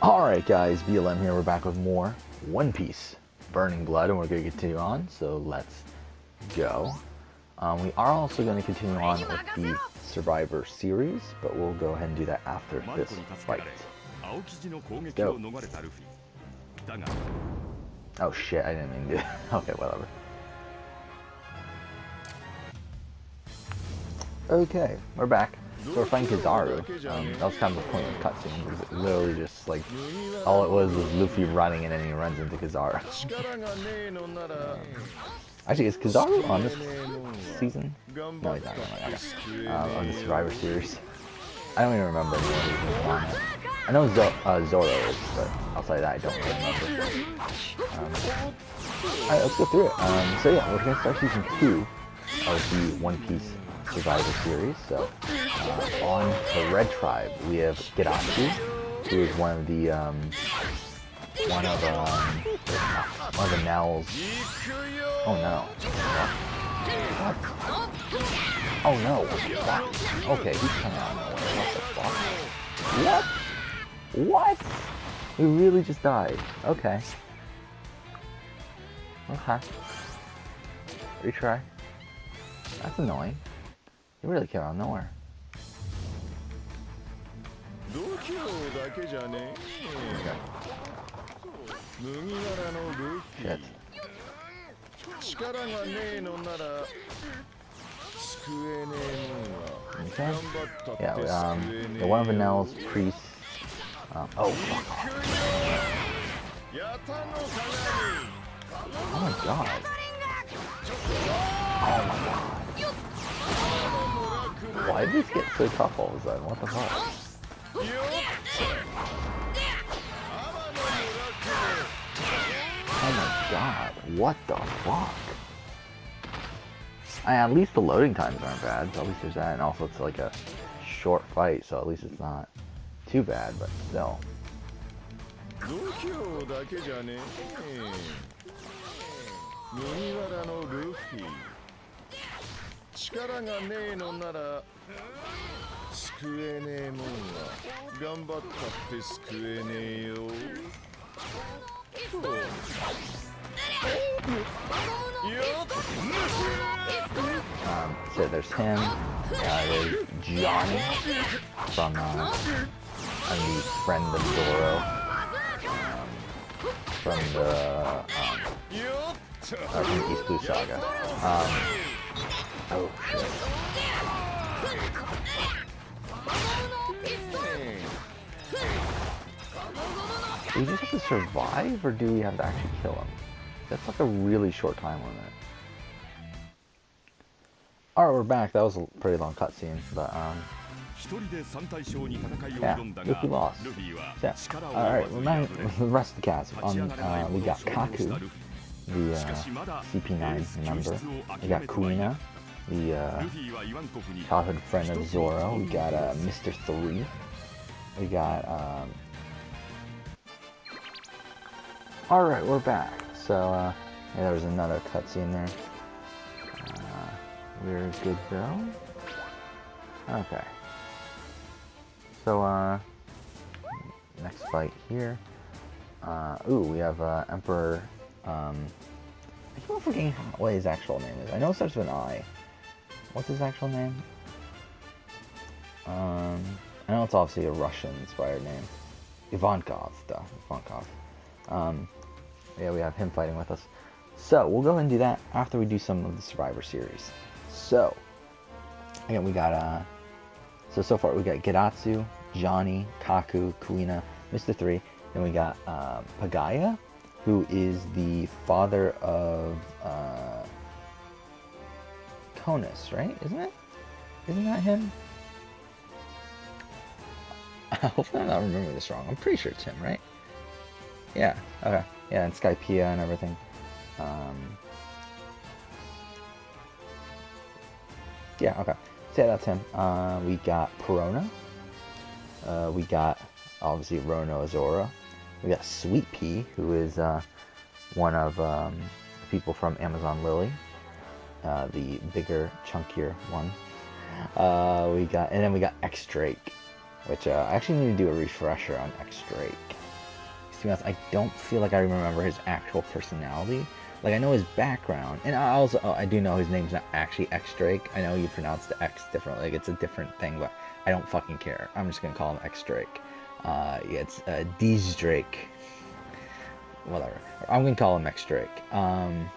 Alright guys, BLM here, we're back with more One Piece Burning Blood, and we're going to continue on, so let's go. We are also going to continue on with the Survivor series, but we'll go ahead and do that after this fight. Let's go. Oh shit, I didn't mean to do that. Okay, whatever. Okay, we're back. So we're fighting Kizaru. That was kind of the point of the cutscene. It was literally just like, all it was Luffy running and then he runs into Kizaru. Actually, is Kizaru on this season? No, he's not. On the Survivor series. I don't even remember anyone who's on it. I know Zoro is, but outside of that, I don't really remember. Alright, let's go through it. So yeah, we're going to start season 2 of the One Piece Survivor series. So on the Red Tribe, we have Giratsu, who is one of the Nowell's. Oh no! What? Oh no! What? Okay, he's coming out of nowhere. What the fuck? What? What? He really just died. Okay. Okay. Retry. That's annoying. He really came out of nowhere. Shit. Okay. Yeah, the one of Vanel's priests. Oh, fuck off. Oh my god. Oh my god. Why did this get so tough all of a sudden? What the fuck? Oh my god. What the fuck? At least the loading times aren't bad, so at least there's that, and also it's like a short fight, so at least it's not too bad, but still. So there's him, there's Johnny from the friend of Zoro, from the from East Blue Saga. Oh shit. Do we just have to survive, or do we have to actually kill him? That's like a really short time limit. Alright, we're back. That was a pretty long cutscene, but yeah, Luffy lost. Yeah. Alright, we're back with the rest of the cast. We got Kaku, the CP9 member. We got Kuina, the childhood friend of Zoro. We got Mr. 3. We got alright, we're back. So yeah, there was another cutscene there. We're good though. Okay. So next fight here. Ooh, we have Emperor. I keep forgetting what his actual name is. I know it starts with an I. What's his actual name? I know it's obviously a Russian-inspired name. Ivankov, duh. Ivankov. Yeah, we have him fighting with us. So we'll go ahead and do that after we do some of the Survivor series. So again, we got so far we got Giratsu, Johnny, Kaku, Kuina, Mr. 3. Then we got Pagaya, who is the father of Konus, right? Isn't it? Isn't that him? Hopefully I'm not remembering this wrong. I'm pretty sure it's him, right? Yeah, okay. Yeah, and Skypea and everything. Yeah, okay. So yeah, that's him. We got Perona. We got, obviously, Rono Azora. We got Sweet Pea, who is one of the people from Amazon Lily. The bigger, chunkier one. And then we got X Drake, which I actually need to do a refresher on X Drake. to be honest, I don't feel like I remember his actual personality. Like, I know his background, and I do know his name's not actually X Drake. I know you pronounce the X differently, like it's a different thing, but I don't fucking care. I'm just gonna call him X Drake. Yeah, it's D's Drake. Whatever. I'm gonna call him X Drake. Yeah,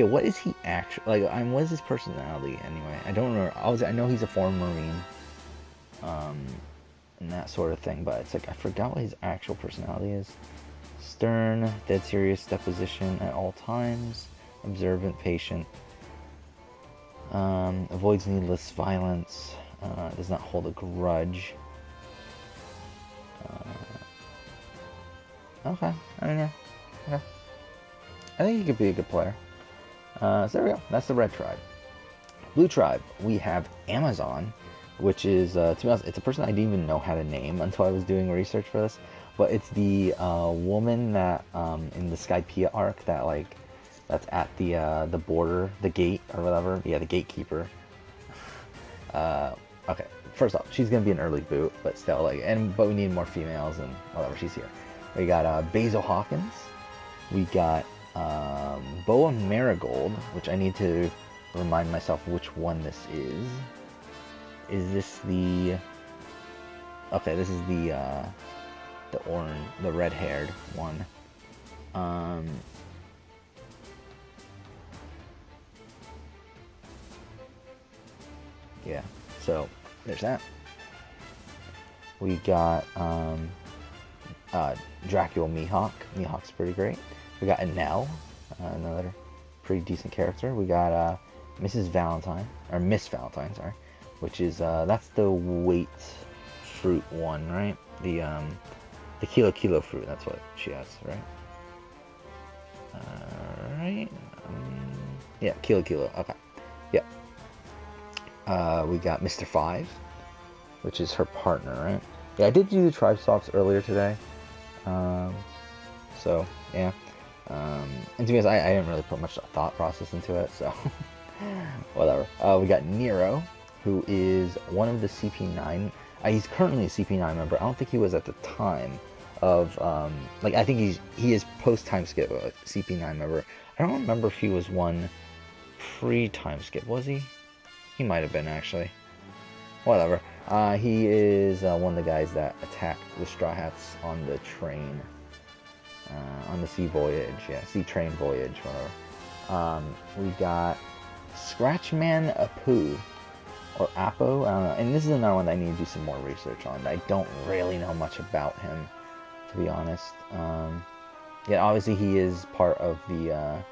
what is he actually like? What is his personality anyway? I don't remember. I know he's a former Marine, and that sort of thing. But it's like I forgot what his actual personality is. Stern, dead serious deposition at all times, observant, patient, avoids needless violence, does not hold a grudge. Okay, I mean, yeah, okay. I think he could be a good player. So there we go. That's the red tribe. Blue tribe, we have Amazon, which is, to be honest, it's a person I didn't even know how to name until I was doing research for this. But it's the woman that in the Skypiea arc that that's at the border, the gate or whatever. Yeah, the gatekeeper. Okay, first off, she's gonna be an early boot, but still but we need more females and whatever. She's here. We got Basil Hawkins. We got Boa Marigold, which I need to remind myself which one this is. Is this the? Okay, this is the orange, the red-haired one. Yeah, so there's that. We got Dracula Mihawk. Mihawk's pretty great. We got Enel, another pretty decent character. We got Mrs. Valentine, or Miss Valentine, sorry, which is that's the weight fruit one, right? The kilo fruit, that's what she has, right? Right? Yeah, kilo, okay. Yeah. We got Mr. Five, which is her partner, right? Yeah, I did do the tribe swaps earlier today. So, yeah. And to be honest, I didn't really put much thought process into it, so whatever. We got Nero, who is one of the CP9. He's currently a CP9 member. I don't think he was at the time of I think he is post time skip CP9 member. I don't remember if he was one pre time skip. Was he? He might have been actually. Whatever. He is one of the guys that attacked the Straw Hats on the train, on the sea voyage. Yeah, sea train voyage. Whatever. We got Scratchman Apu. Or Apo, I don't know. And this is another one that I need to do some more research on. I don't really know much about him, to be honest. Yeah, obviously he is part of the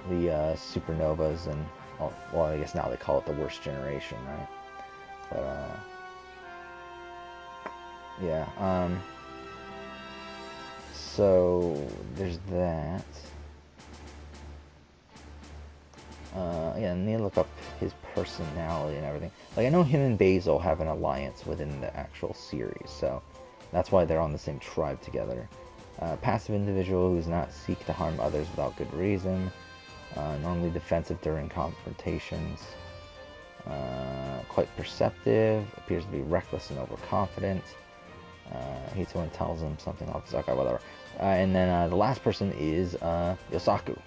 supernovas, and well, I guess now they call it the worst generation, right? But yeah. So there's that. Yeah, I need to look up his personality and everything. I know him and Basil have an alliance within the actual series, so that's why they're on the same tribe together. Passive individual who does not seek to harm others without good reason. Normally defensive during confrontations. Quite perceptive. Appears to be reckless and overconfident. Hates when tells him something off. Okay, whatever. And then the last person is Yosaku.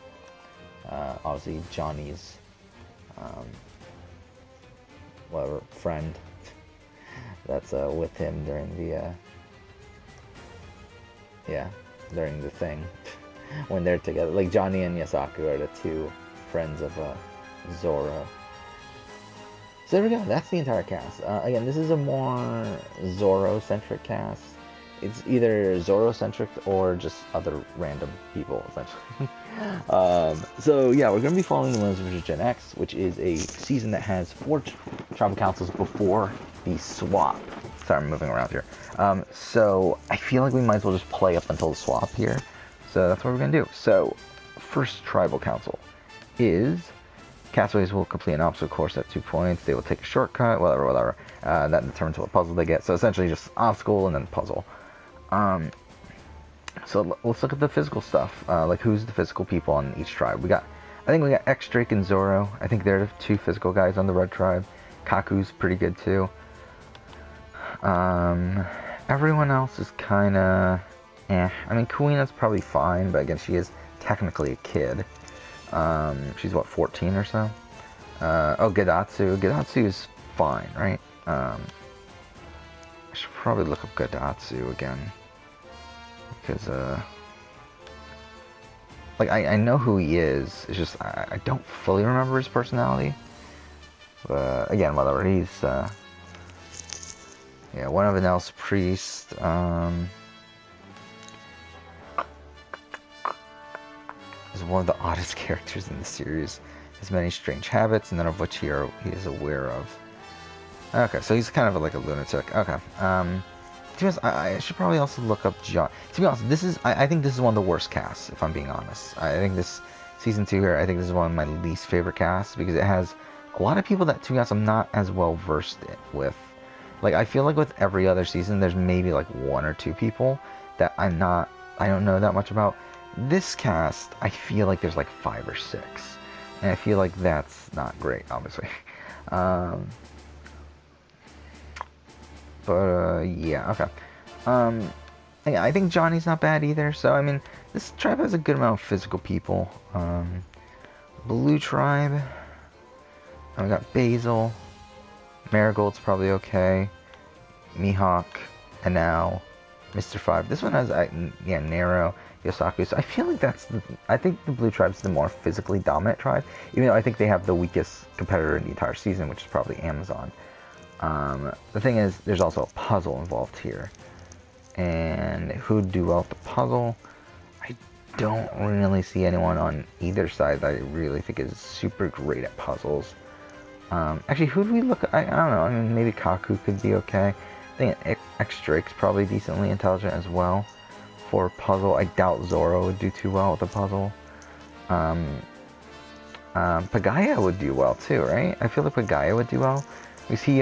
Obviously Johnny's whatever friend that's with him during the during the thing when they're together. Like Johnny and Yosaku are the two friends of Zoro. So there we go. That's the entire cast. Again, this is a more Zoro-centric cast. It's either Zoro-centric or just other random people, essentially. So yeah, we're going to be following the Winners vs. Gen X, which is a season that has 4 tribal councils before the swap. Sorry, I'm moving around here. So I feel like we might as well just play up until the swap here. So that's what we're going to do. So first tribal council is castaways will complete an obstacle course at 2 points. They will take a shortcut, whatever. That determines what puzzle they get. So essentially just obstacle and then puzzle. So let's look at the physical stuff. Like who's the physical people on each tribe? I think we got X Drake and Zoro. I think they're the 2 physical guys on the red tribe. Kaku's pretty good too. Everyone else is kind of I mean, Kuina's probably fine, but again, she is technically a kid. She's what, 14 or so? Oh, Gadatsu. Gadatsu is fine, right? I should probably look up Gadatsu again. Because, like, I know who he is. It's just, I don't fully remember his personality. But, again, whatever. He's, yeah, one of Enel's priests. Is one of the oddest characters in the series. Has many strange habits, none of which he is aware of. Okay, so he's kind of like a lunatic. Okay. To be honest, I should probably also look up John. To be honest, I think this is one of the worst casts, if I'm being honest. I think this season 2 here, I think this is one of my least favorite casts because it has a lot of people that, to be honest, I'm not as well versed with. Like, I feel like with every other season, there's maybe like 1 or 2 people that I don't know that much about. This cast, I feel like there's like 5 or 6. And I feel like that's not great, obviously. Yeah, okay. Yeah, I think Johnny's not bad either. So, I mean, this tribe has a good amount of physical people. Blue tribe. We got Basil. Marigold's probably okay. Mihawk. Enel. Mr. 5. This one has, yeah, Nero. Yosaku. So I feel like I think the Blue Tribe's the more physically dominant tribe, even though I think they have the weakest competitor in the entire season, which is probably Amazon. The thing is, there's also a puzzle involved here. And who'd do well with the puzzle? I don't really see anyone on either side that I really think is super great at puzzles. Actually, who do we look at? I don't know. I mean, maybe Kaku could be okay. I think X-Drake's probably decently intelligent as well. For puzzle, I doubt Zoro would do too well with the puzzle. Pagaya would do well too, right? I feel like Pagaya would do well. Because he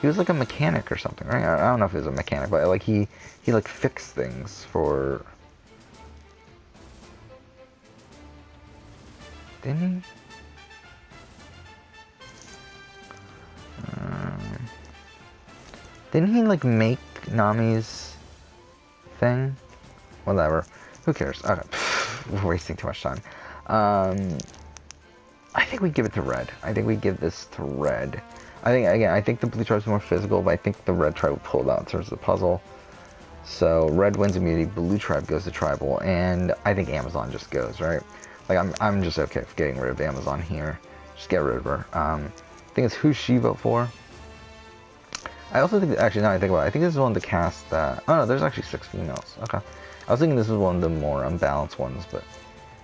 was like a mechanic or something, right? I don't know if he was a mechanic, but like he like fixed things for... Didn't he? Didn't he like make Nami's thing? Whatever. Who cares? Okay. We're wasting too much time. I think we give it to Red. I think we give this to Red. I think the Blue Tribe's more physical, but I think the Red Tribe will pull it out in terms of the puzzle. So Red wins immunity, Blue Tribe goes to Tribal, and I think Amazon just goes, right? Like I'm just okay with getting rid of Amazon here. Just get rid of her. Thing is, who's she vote for? I also think, actually, now I think about it, I think this is one of the casts that... Oh, no, there's actually 6 females. Okay. I was thinking this was one of the more unbalanced ones, but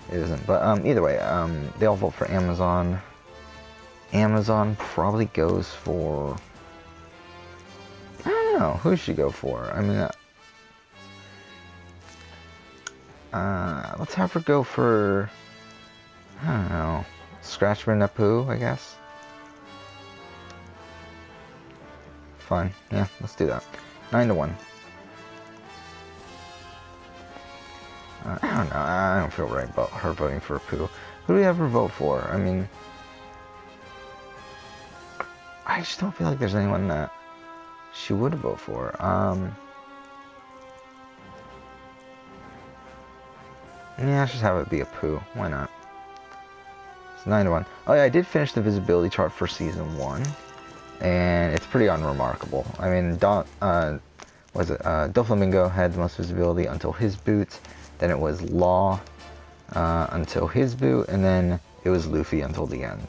it isn't. But either way, they all vote for Amazon. Amazon probably goes for... I don't know. Who should she go for? I mean... let's have her go for... I don't know. Scratchman Napu, I guess. Fine. Yeah, let's do that. 9-1. I don't know. I don't feel right about her voting for Pooh. Who do we have her vote for? I mean... I just don't feel like there's anyone that she would vote for. Yeah, let's just have it be a Pooh. Why not? It's 9-1. Oh yeah, I did finish the visibility chart for Season 1. And it's pretty unremarkable. I mean, Doflamingo had the most visibility until his boot. Then it was Law until his boot. And then it was Luffy until the end.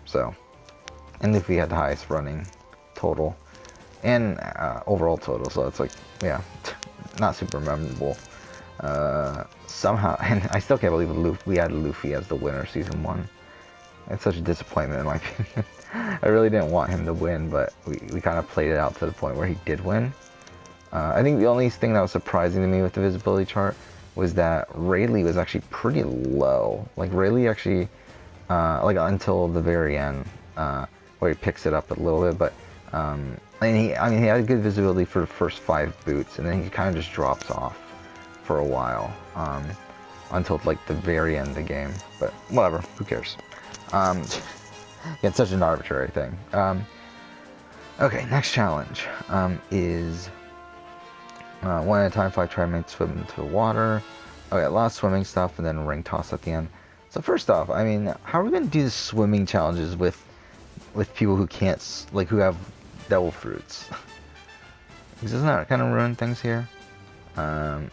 So, and Luffy had the highest running total. And overall total. So it's like, yeah, not super memorable. Somehow, and I still can't believe we had Luffy as the winner Season 1. It's such a disappointment in my opinion. I really didn't want him to win, but we kind of played it out to the point where he did win. I think the only thing that was surprising to me with the visibility chart was that Rayleigh was actually pretty low. Like Rayleigh actually, like until the very end, where he picks it up a little bit, but and he had good visibility for the first 5 boots, and then he kind of just drops off for a while, until like the very end of the game. But whatever, who cares? Yeah, it's such an arbitrary thing. Okay, next challenge is One at a time, 5 tribe swim into the water. Okay, a lot of swimming stuff, and then ring toss at the end. So first off, I mean, how are we gonna do the swimming challenges with people who can't, like, who have devil fruits? Because doesn't that kind of ruin things here? Then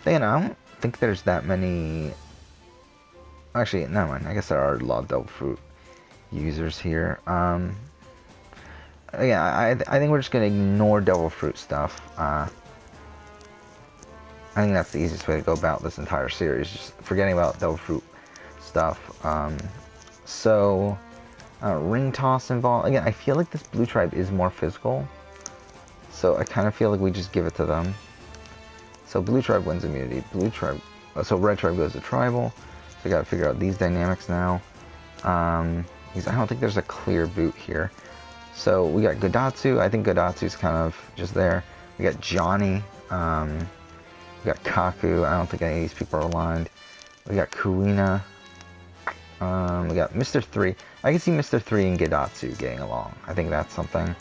I don't think there's that many. Actually, never mind. I guess there are a lot of devil fruit users here. Yeah, I think we're just gonna ignore devil fruit stuff. I think that's the easiest way to go about this entire series, just forgetting about devil fruit stuff. Ring toss involved. Again, I feel like this blue tribe is more physical, so I kind of feel like we just give it to them. So blue tribe wins immunity. So red tribe goes to tribal. So we gotta figure out these dynamics now. Because I don't think there's a clear boot here. So we got Godatsu. I think Godatsu's kind of just there. We got Johnny. We got Kaku. I don't think any of these people are aligned. We got Kuina. We got Mr. 3. I can see Mr. 3 and Godatsu getting along. I think that's something.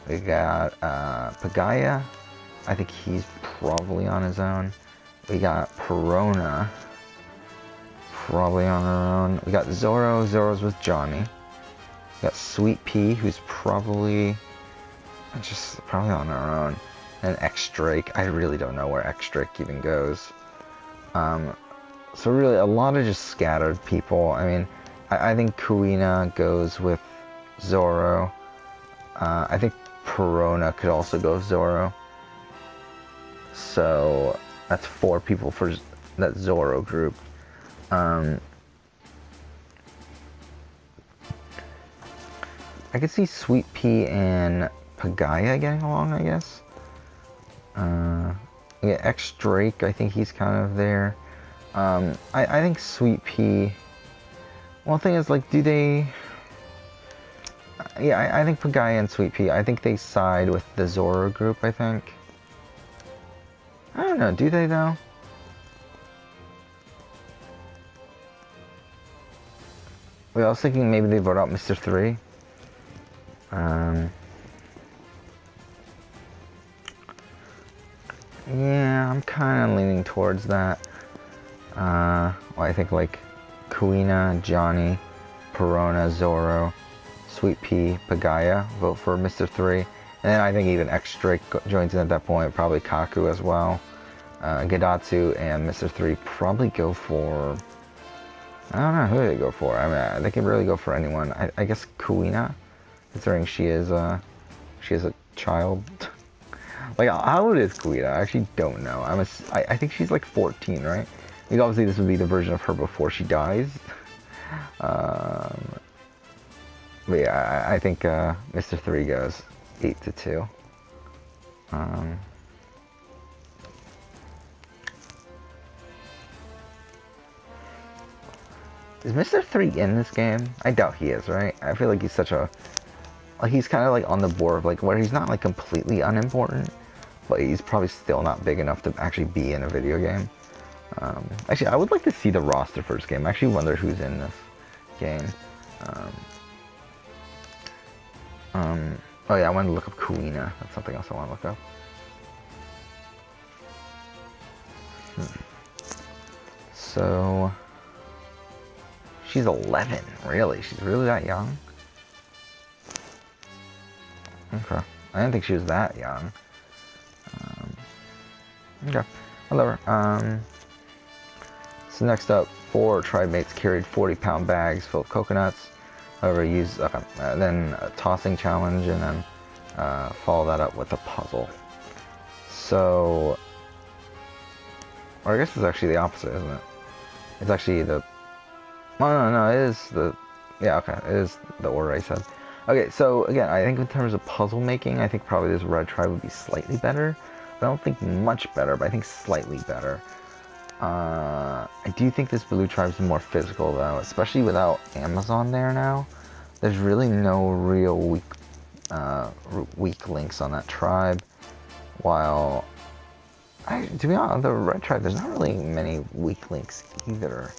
We got Pagaya. I think he's probably on his own. We got Perona. Probably on her own. We got Zoro. Zoro's with Johnny. We got Sweet Pea, who's probably on her own. And X Drake. I really don't know where X Drake even goes. So really, a lot of just scattered people. I mean, I think Kuina goes with Zoro. I think Perona could also go with Zoro. So that's 4 people for that Zoro group. I could see Sweet Pea and Pagaya getting along, I guess. Yeah, X Drake, I think he's kind of there. I think Sweet Pea. Well, the thing is, like, do they? Yeah, I think Pagaya and Sweet Pea. I think they side with the Zoro group. I think. I don't know. Do they though? Well, I was thinking maybe they vote out Mr. 3. Yeah, I'm kind of leaning towards that. Well, I think like Kuina, Johnny, Perona, Zoro, Sweet Pea, Pagaya vote for Mr. 3. And then I think even X Drake joins in at that point, probably Kaku as well. Godatsu and Mr. 3 probably go for... I don't know who they go for. I mean, they could really go for anyone. I guess Kuina, considering she is a child. Like, how old is Kuina? I actually don't know. I think she's like 14, right? Like, obviously this would be the version of her before she dies. But yeah, I think Mr. 3 goes 8-2. Is Mr. 3 in this game? I doubt he is, right? I feel like he's such a... Like, he's kind of like on the board of, like, where he's not like completely unimportant, but he's probably still not big enough to actually be in a video game. Actually, I would like to see the roster for this game. I actually wonder who's in this game. Oh yeah, I wanted to look up Kuina. That's something else I want to look up. So... She's 11, really? She's really that young? Okay. I didn't think she was that young. Okay. Whatever. So next up, 4 tribe mates carried 40-pound bags full of coconuts. However, use then a tossing challenge, and then follow that up with a puzzle. So, or I guess it's actually the opposite, isn't it? It's actually the... Oh, no, it is the... Yeah, okay, it is the order I said. Okay, so again, I think in terms of puzzle making, I think probably this red tribe would be slightly better. I don't think much better, but I think slightly better. I do think this blue tribe is more physical, though, especially without Amazon there now. There's really no real weak links on that tribe. While, to be honest, the red tribe, there's not really many weak links either.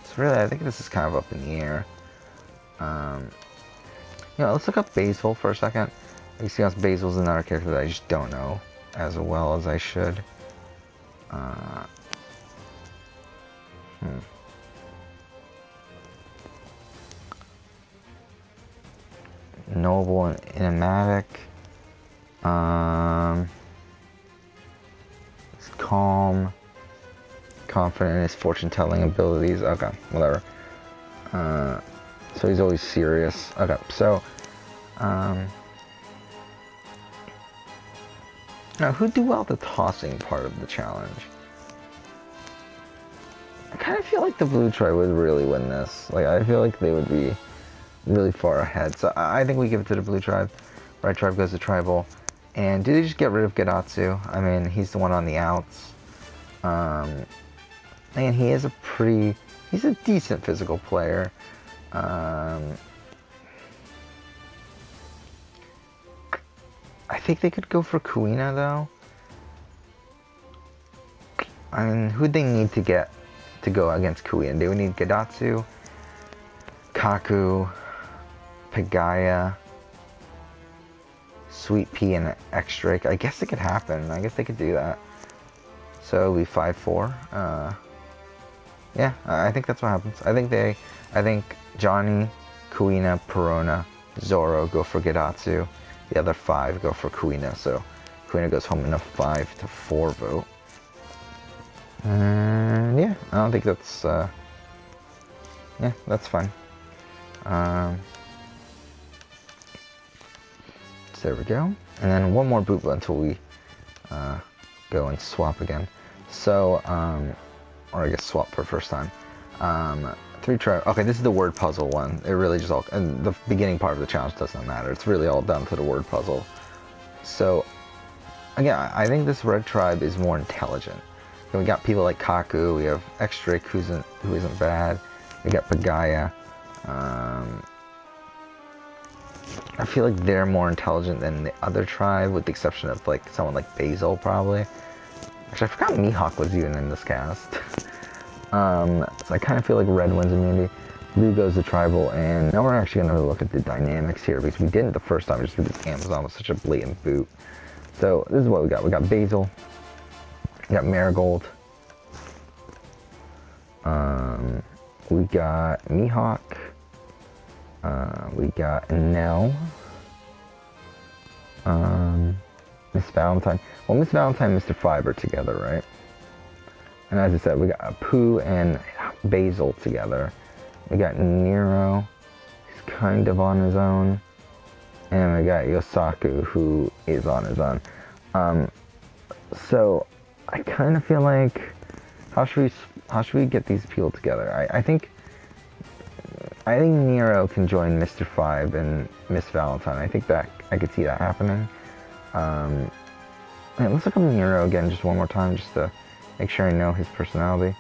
So really, I think this is kind of up in the air. know, let's look up Basil for a second. You see how Basil's another character that I just don't know as well as I should. Noble and enigmatic. He's calm, confident in his fortune-telling abilities. Okay, whatever. So he's always serious. Okay, so now who'd do well at the tossing part of the challenge? I kind of feel like the Blue Tribe would really win this. Like, I feel like they would be really far ahead. So I think we give it to the Blue Tribe. Red Tribe goes to Tribal. And do they just get rid of Gadatsu? I mean, he's the one on the outs. And he is he's a decent physical player. I think they could go for Kuina, though. I mean, who'd they need to get to go against Kuina? They would need Gadatsu, Kaku, Pagaya, Sweet Pea, and X-Drake. I guess it could happen. I guess they could do that. So it'll be 5-4. Yeah, I think that's what happens. I think Johnny, Kuina, Perona, Zoro go for Gadatsu. The other 5 go for Kuina. So Kuina goes home in a 5-4 vote. And yeah, I don't think that's yeah, that's fine. So there we go. And then one more boot until we go and swap again. So, or I guess swap for the first time. 3 try. Okay, this is the word puzzle one. It really just all, and the beginning part of the challenge doesn't matter. It's really all down to the word puzzle. So, again, I think this red tribe is more intelligent. And we got people like Kaku. We have X-Drake who isn't bad. We got Pagaya. I feel like they're more intelligent than the other tribe, with the exception of like someone like Basil, probably. Actually, I forgot Mihawk was even in this cast. So I kind of feel like red wins immunity. Blue goes to tribal, and now we're actually going to look at the dynamics here, because we didn't the first time just because Amazon was such a blatant boot. So this is what we got. We got Basil. We got Marigold. We got Mihawk. We got Nell. Miss Valentine. Well, Miss Valentine and Mr. Five are together, right? And as I said, we got Apu and Basil together. We got Nero. He's kind of on his own. And we got Yosaku, who is on his own. So I kind of feel like, how should we get these people together? I think Nero can join Mr. Five and Miss Valentine. I think that I could see that happening. And let's look at Nero again just one more time, just to make sure I know his personality.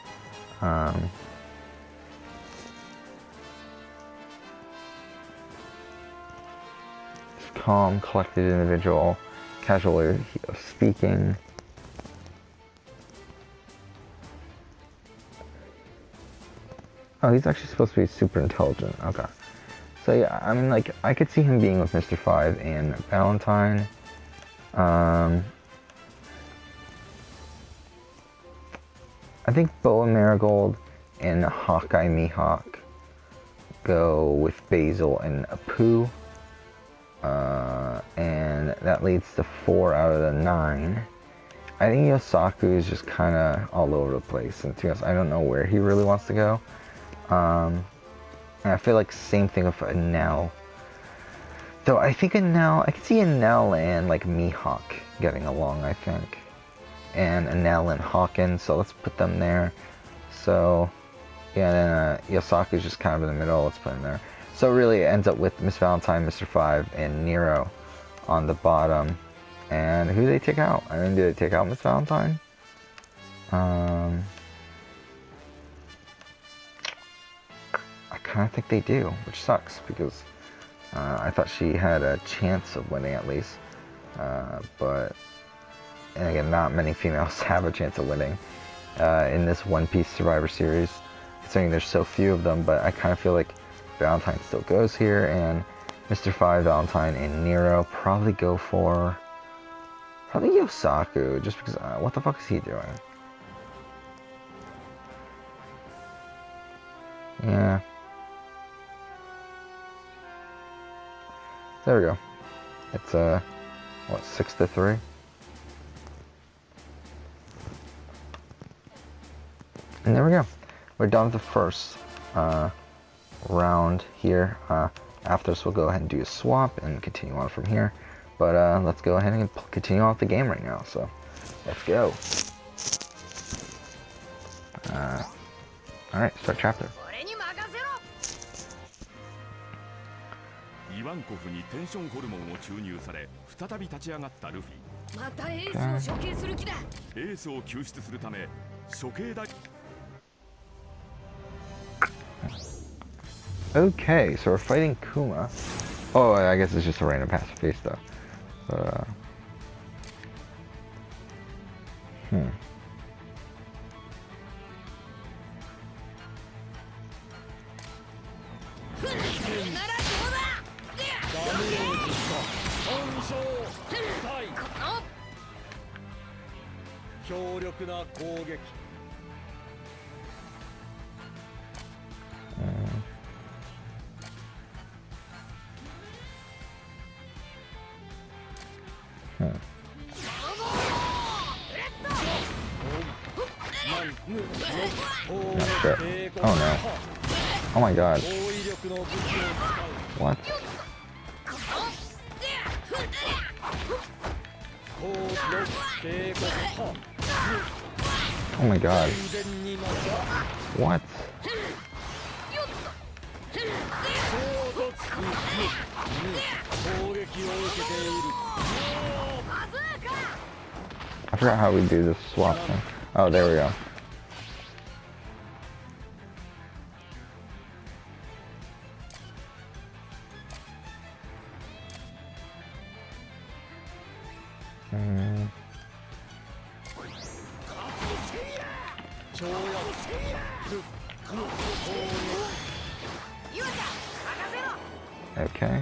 Just calm, collected individual, casual way of speaking. Oh, he's actually supposed to be super intelligent. Okay. So yeah, I mean, like, I could see him being with Mr. Five and Valentine. I think Boa Marigold and Hawkeye Mihawk go with Basil and Apu. And that leads to 4 out of the 9. I think Yosaku is just kind of all over the place. And to be honest, I don't know where he really wants to go. And I feel like same thing with Enel. Though I think Enel, I could see Enel and like Mihawk getting along, I think. And Enel and Hawkins, so let's put them there. So, yeah, then Yosaku's just kind of in the middle, let's put him there. So really it ends up with Miss Valentine, Mr. Five, and Nero on the bottom. And who do they take out? I mean, do they take out Miss Valentine? I kind of think they do, which sucks, because I thought she had a chance of winning at least. But, and again, not many females have a chance of winning in this One Piece Survivor Series, considering there's so few of them. But I kind of feel like Valentine still goes here, and Mr. Five, Valentine, and Nero. Probably go Yosaku, just because, what the fuck is he doing? Yeah. There we go. It's, what, 6-3? And there we go. We're done with the first, round here. After this, we'll go ahead and do a swap and continue on from here. But let's go ahead and continue on with the game right now. So let's go. Alright, start chapter. イワンコフにテンションホルモンを注入され再び立ち上がったルフィ。またエースを処刑する気だ。エースを救出するため処刑だ。 Okay, so we're fighting Kuma. Oh, I guess it's just a random pacifista. But, oh shit. Oh no. Oh my god. What? Oh my god. What? I forgot how we do this swap thing. Oh, there we go. Okay.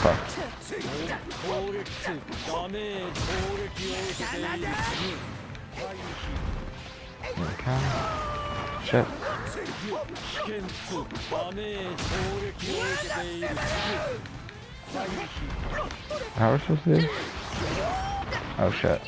Fuck. Okay. Shit. How are we supposed to do? Oh shit.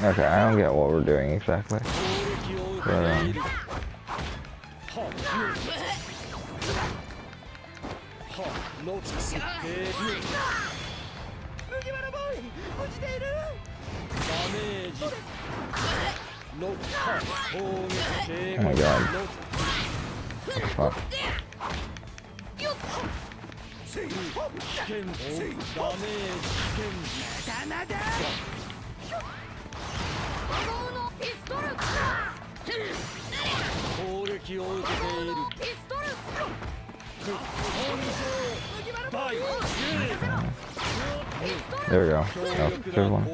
Okay, I don't get what we're doing exactly. But, oh my god. Fuck. There we go. Oh, good one.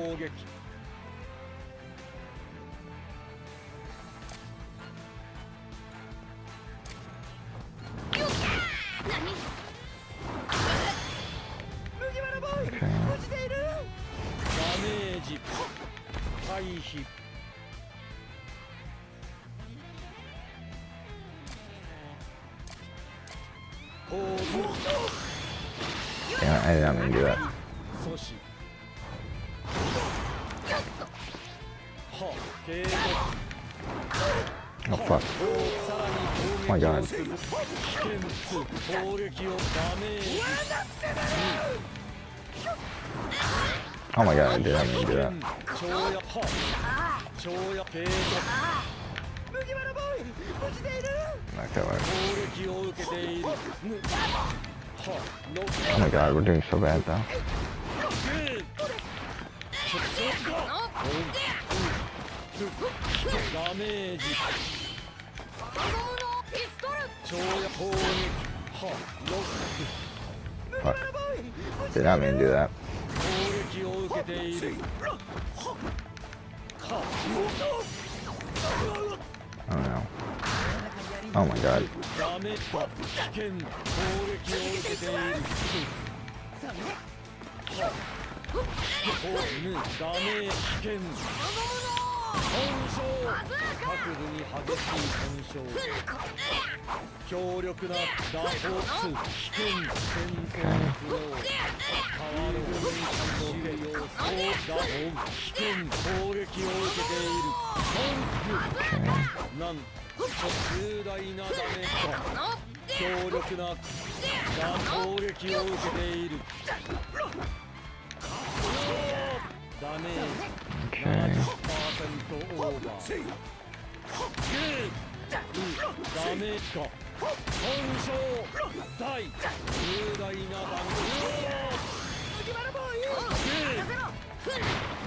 Yeah, I did not mean to do that. Oh fuck. Oh my god. Oh my god, I did not mean to do that. Okay, wait. Oh my god, we're doing so bad though. Fuck. Did not mean to do that. Oh no. Oh my god.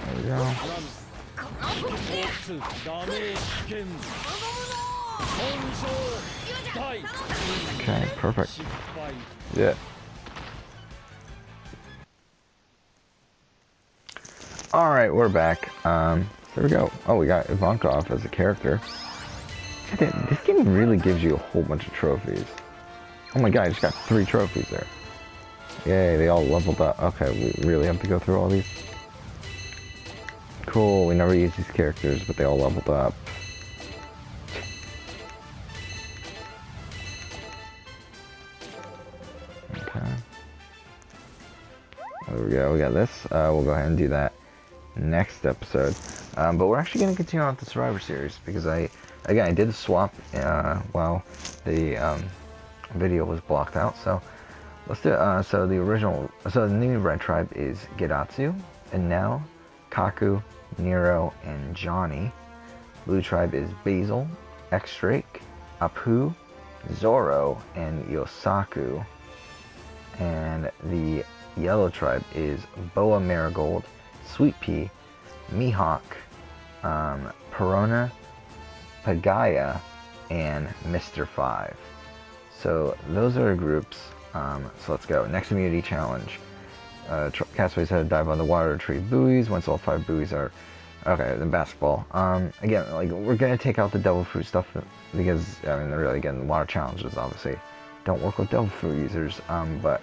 Okay. There we go. Okay, perfect. Yeah. Alright, we're back. There we go. Oh, we got Ivankov as a character. This game really gives you a whole bunch of trophies. Oh my god, I just got 3 trophies there. Yay, they all leveled up. Okay, we really have to go through all these. Cool, we never used these characters, but they all leveled up. Okay. There we go, we got this. We'll go ahead and do that next episode. But we're actually going to continue on with the Survivor Series, because I did a swap while the video was blocked out, so let's do it. So the new red tribe is Gedatsu, and now Kaku, Nero, and Johnny. Blue tribe is Basil, X-Drake, Apu, Zoro, and Yosaku. And the yellow tribe is Boa Marigold, Sweet Pea, Mihawk, Perona, Pagaya, and Mr. 5. So those are the groups. So let's go. Next immunity challenge. Castaways had to dive on the water to retrieve buoys. Once all 5 buoys are... Okay, then basketball. Again, like, we're going to take out the devil fruit stuff because, I mean, really, again, the water challenges, obviously, don't work with devil fruit users. But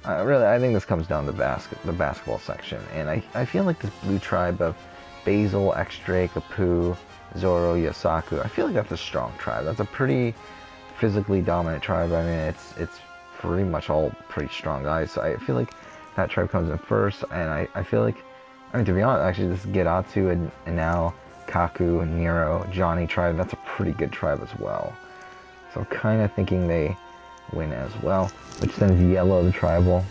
really, I think this comes down to the basketball section. And I feel like this blue tribe of Basil, X-Drake, Apu, Zoro, Yosaku, I feel like that's a strong tribe. That's a pretty physically dominant tribe. I mean, it's pretty much all pretty strong guys. So I feel like that tribe comes in first, and I feel like, I mean, to be honest, actually, this Gedatsu and now Kaku, Nero, Johnny tribe, that's a pretty good tribe as well. So I'm kind of thinking they win as well, which sends Yellow the tribal.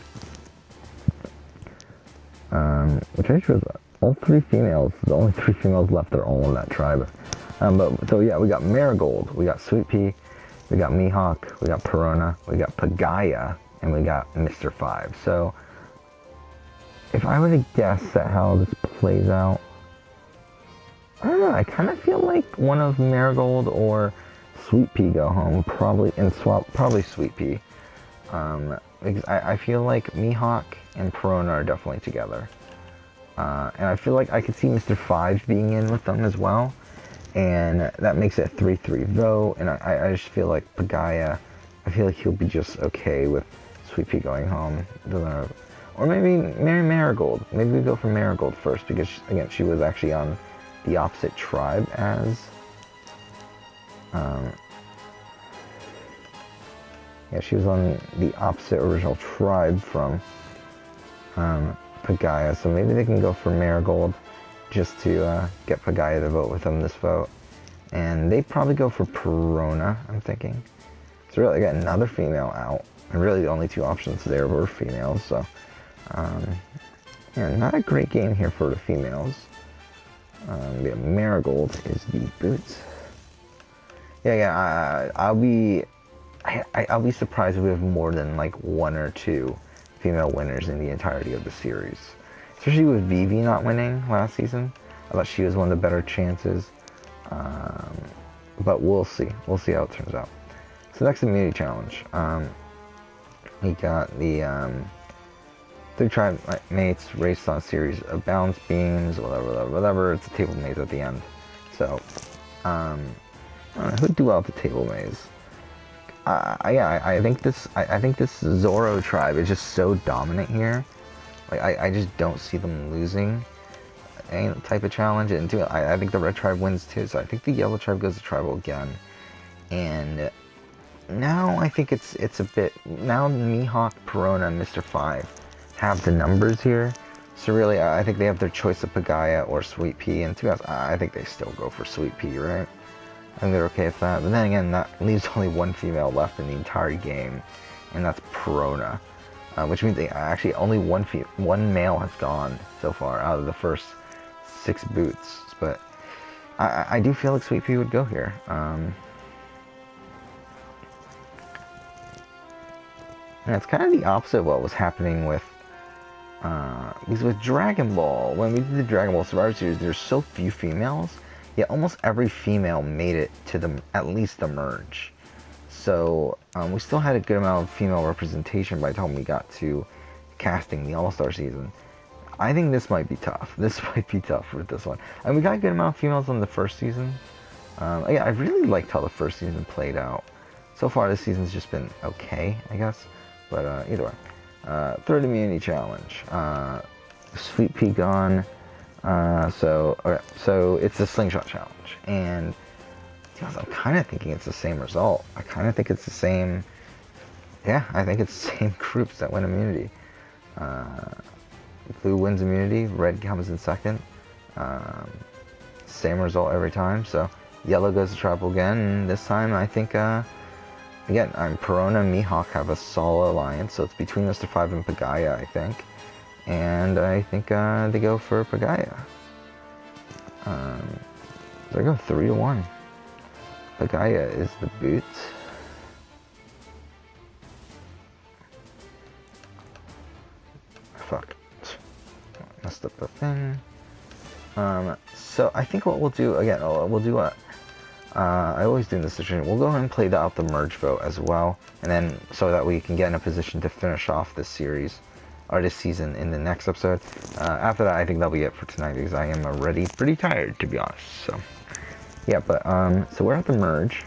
Which I chose all 3 females. The only 3 females left are all in that tribe. So yeah, we got Marigold, we got Sweet Pea, we got Mihawk, we got Perona, we got Pagaya, and we got Mr. 5. So if I were to guess at how this plays out, I don't know, I kind of feel like one of Marigold or Sweet Pea go home, probably Sweet Pea. Because I feel like Mihawk and Perona are definitely together. And I feel like I could see Mr. 5 being in with them as well. And that makes it a 3-3 vote. And I just feel like Pagaya, I feel like he'll be just okay with Sweet Pea going home. Or maybe Marigold. Maybe we go for Marigold first, because, again, she was actually on the opposite tribe as... yeah, she was on the opposite original tribe from Pagaya, so maybe they can go for Marigold just to get Pagaya to vote with them this vote. And they probably go for Perona, I'm thinking. So really, I got another female out. And really the only two options there were females, so... yeah, not a great game here for the females. The Marigold is the boots. I'll be surprised if we have more than like one or two female winners in the entirety of the series. Especially with Vivi not winning last season. I thought she was one of the better chances. But we'll see. We'll see how it turns out. So next immunity challenge. We got the 3 tribe mates raced on a series of balance beams, whatever. It's a table maze at the end. So, who'd do well at the table maze? I think this Zoro tribe is just so dominant here. Like I just don't see them losing any type of challenge. And too, I think the red tribe wins too. So I think the yellow tribe goes to tribal again. And now I think it's a bit, now Mihawk, Perona, and Mr. 5 have the numbers here. So really, I think they have their choice of Pagaya or Sweet Pea. And to be honest, I think they still go for Sweet Pea, right? I think they're okay with that. But then again, that leaves only one female left in the entire game, and that's Perona. Which means they actually only one male has gone so far out of the first 6 boots. But I do feel like Sweet Pea would go here. And it's kind of the opposite of what was happening with because with Dragon Ball, when we did the Dragon Ball Survivor Series, there's so few females, yet almost every female made it to at least the merge. So we still had a good amount of female representation by the time we got to casting the All-Star season. I think this might be tough. This might be tough with this one. And we got a good amount of females on the first season. Yeah, I really liked how the first season played out. So far this season's just been okay, I guess. But either way. Third immunity challenge. Sweet Pea gone. So it's the slingshot challenge. And I'm kind of thinking it's the same result. I kind of think it's the same. Yeah, I think it's the same groups that win immunity. Blue wins immunity. Red comes in second. Same result every time. So yellow goes to tribal again. And this time I think, again, Perona and Mihawk have a solid alliance. So it's between Mr. 5 and Pagaya, I think. And I think they go for Pagaya. So I go 3-1. Pagaya is the boot. Fuck. Messed up the thing. So I think what we'll do, again, we'll do what I always do in this situation. We'll go ahead and play out the merge vote as well. And then so that we can get in a position to finish off this series, or this season in the next episode. After that, I think that'll be it for tonight because I am already pretty tired, to be honest. So, yeah, but, so we're at the merge.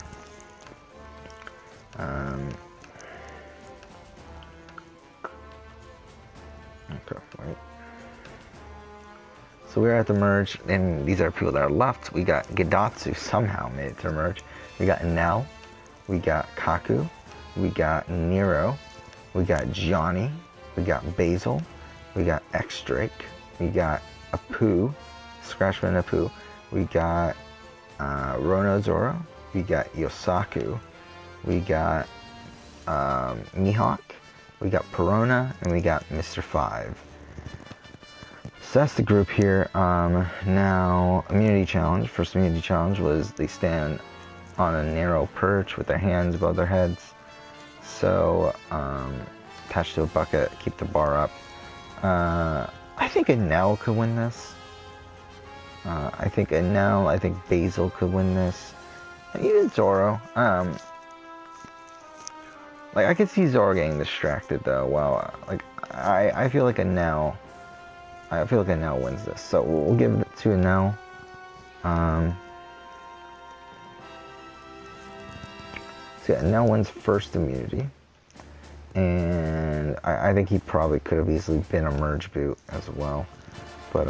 Okay, right. So we're at the merge, and these are people that are left. We got Gedatsu somehow made it to the merge. We got Nell. We got Kaku. We got Nero. We got Johnny. We got Basil. We got X-Drake. We got Apu. Scratchman Apu. We got Rono Zoro. We got Yosaku. We got Mihawk. We got Perona. And we got Mr. 5. So that's the group here. Now, immunity challenge. First immunity challenge was they stand on a narrow perch with their hands above their heads. So, attached to a bucket, keep the bar up. I think Enel could win this. I think Basil could win this. And even Zoro. Like, I could see Zoro getting distracted, though. Well, like, I feel like Enel wins this. So, we'll give it to Enel. So, yeah, Enel wins first immunity. And I think he probably could have easily been a merge boot as well. But,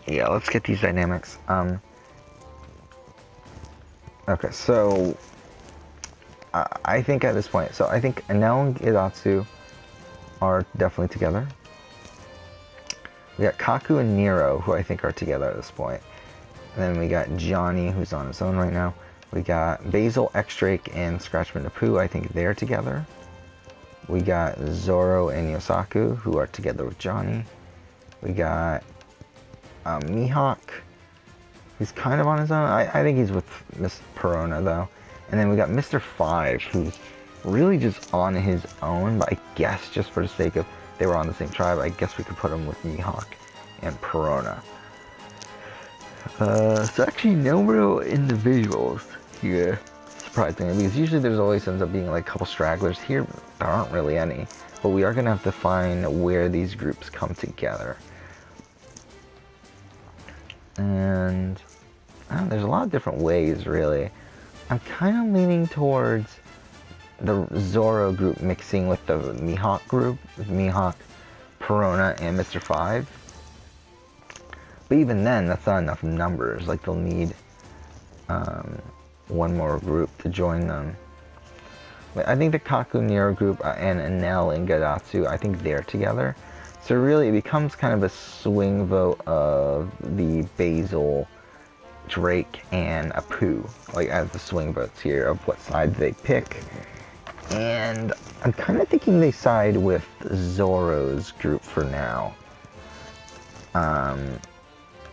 yeah, let's get these dynamics. Okay, so I think at this point, so I think Enel and Gedatsu are definitely together. We got Kaku and Nero, who I think are together at this point. And then we got Johnny, who's on his own right now. We got Basil, X-Drake, and Scratchman Pooh. I think they're together. We got Zoro and Yosaku, who are together with Johnny. We got Mihawk, who's kind of on his own. I think he's with Miss Perona, though. And then we got Mr. 5, who's really just on his own, but I guess just for the sake of they were on the same tribe, I guess we could put him with Mihawk and Perona. So actually no real individuals here, surprisingly, because usually there's always ends up being like a couple stragglers. Here there aren't really any, but we are going to have to find where these groups come together. And there's a lot of different ways, really. I'm kind of leaning towards the Zoro group mixing with the Mihawk group, with Mihawk, Perona, and Mr. 5. But even then, that's not enough numbers. Like, they'll need one more group to join them. But I think the Kaku Nero group and Enel and Gadatsu, I think they're together. So really, it becomes kind of a swing vote of the Basil, Drake, and Apu, like as the swing votes here of what side they pick. And I'm kind of thinking they side with Zoro's group for now.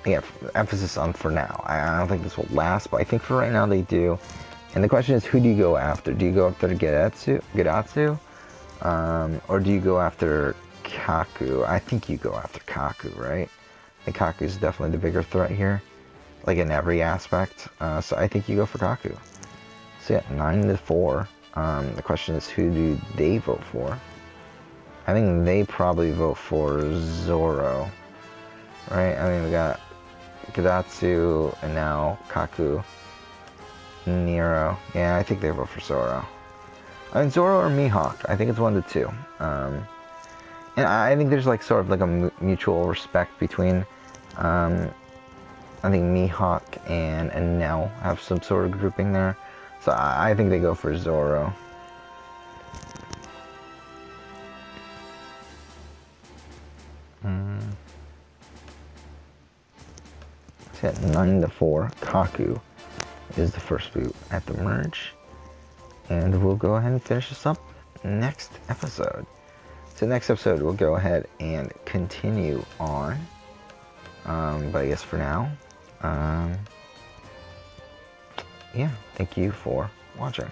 Yeah, emphasis on for now. I don't think this will last, but I think for right now they do. And the question is, who do you go after? Do you go after Gadatsu? Or do you go after Kaku? I think you go after Kaku, right? I think Kaku is definitely the bigger threat here, like in every aspect. So I think you go for Kaku. So yeah, 9-4. The question is, who do they vote for? I think they probably vote for Zoro, right? I mean, we got Gadatsu and now Kaku, Nero. Yeah, I think they vote for Zoro. I mean, Zoro or Mihawk. I think it's one of the two. And I think there's like sort of like a mutual respect between, I think Mihawk and Enel have some sort of grouping there. So I think they go for Zoro. So at 9-4, Kaku is the first boot at the merge. And we'll go ahead and finish this up next episode. So next episode, we'll go ahead and continue on. But I guess for now, yeah, thank you for watching.